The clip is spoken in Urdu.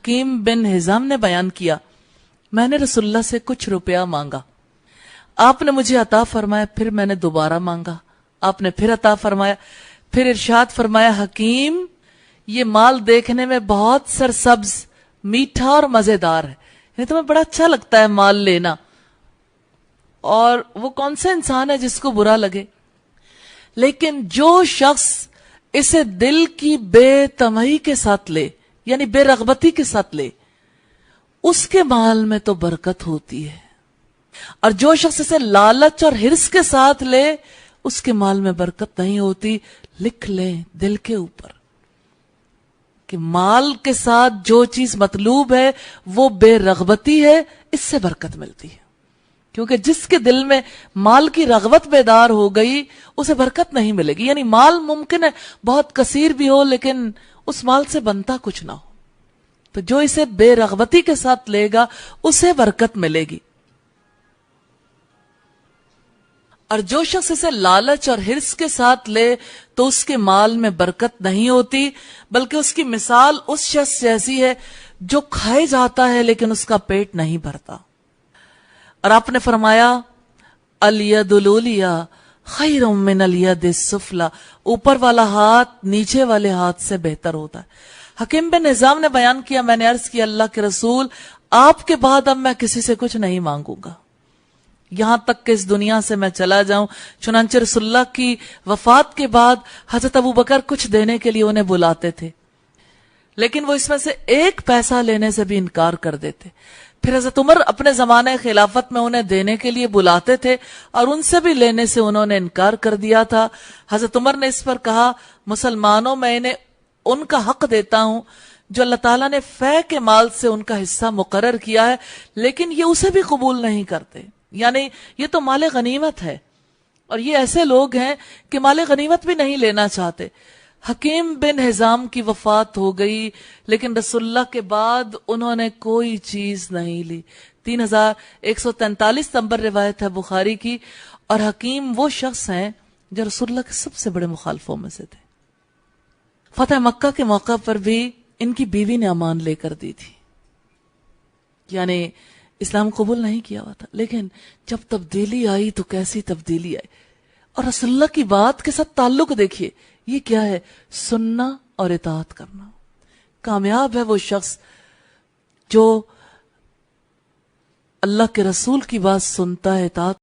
حکیم بن حزام نے بیان کیا، میں نے رسول اللہ سے کچھ روپیہ مانگا، آپ نے مجھے عطا فرمایا، پھر میں نے دوبارہ مانگا، آپ نے پھر عطا فرمایا، پھر ارشاد فرمایا حکیم یہ مال دیکھنے میں بہت سرسبز، میٹھا اور مزیدار ہے، یعنی تمہیں بڑا اچھا لگتا ہے مال لینا، اور وہ کون سا انسان ہے جس کو برا لگے، لیکن جو شخص اسے دل کی بے تمہی کے ساتھ لے، یعنی بے رغبتی کے ساتھ لے، اس کے مال میں تو برکت ہوتی ہے، اور جو شخص اسے لالچ اور حرص کے ساتھ لے اس کے مال میں برکت نہیں ہوتی۔ لکھ لیں دل کے اوپر کہ مال کے ساتھ جو چیز مطلوب ہے وہ بے رغبتی ہے، اس سے برکت ملتی ہے، کیونکہ جس کے دل میں مال کی رغبت بیدار ہو گئی اسے برکت نہیں ملے گی۔ یعنی مال ممکن ہے بہت کثیر بھی ہو لیکن اس مال سے بنتا کچھ نہ ہو، تو جو اسے بے رغبتی کے ساتھ لے گا اسے برکت ملے گی، اور جو شخص اسے لالچ اور حرص کے ساتھ لے تو اس کے مال میں برکت نہیں ہوتی، بلکہ اس کی مثال اس شخص جیسی ہے جو کھائے جاتا ہے لیکن اس کا پیٹ نہیں بھرتا۔ اور آپ نے فرمایا الید العلیٰ خیر من الید السفلی، اوپر والا ہاتھ نیچے والے ہاتھ سے بہتر ہوتا ہے۔ حکیم بن حزام نے بیان کیا، میں نے عرض کیا اللہ کے رسول آپ کے بعد اب میں کسی سے کچھ نہیں مانگوں گا یہاں تک کہ اس دنیا سے میں چلا جاؤں۔ چنانچہ رسول اللہ کی وفات کے بعد حضرت ابوبکر کچھ دینے کے لیے انہیں بلاتے تھے، لیکن وہ اس میں سے ایک پیسہ لینے سے بھی انکار کر دیتے۔ پھر حضرت عمر اپنے زمانے خلافت میں انہیں دینے کے لیے بلاتے تھے اور ان سے بھی لینے سے انہوں نے انکار کر دیا تھا۔ حضرت عمر نے اس پر کہا مسلمانوں میں انہیں ان کا حق دیتا ہوں جو اللہ تعالیٰ نے فے کے مال سے ان کا حصہ مقرر کیا ہے، لیکن یہ اسے بھی قبول نہیں کرتے، یعنی یہ تو مال غنیمت ہے، اور یہ ایسے لوگ ہیں کہ مال غنیمت بھی نہیں لینا چاہتے۔ حکیم بن حزام کی وفات ہو گئی لیکن رسول اللہ کے بعد انہوں نے کوئی چیز نہیں لی۔ 3143 نمبر روایت ہے بخاری کی، اور حکیم وہ شخص ہیں جو رسول اللہ کے سب سے بڑے مخالفوں میں سے تھے۔ فتح مکہ کے موقع پر بھی ان کی بیوی نے امان لے کر دی تھی، یعنی اسلام قبول نہیں کیا ہوا تھا، لیکن جب تبدیلی آئی تو کیسی تبدیلی آئی، اور رسول اللہ کی بات کے ساتھ تعلق دیکھیے، یہ کیا ہے؟ سننا اور اطاعت کرنا۔ کامیاب ہے وہ شخص جو اللہ کے رسول کی بات سنتا ہے، اطاعت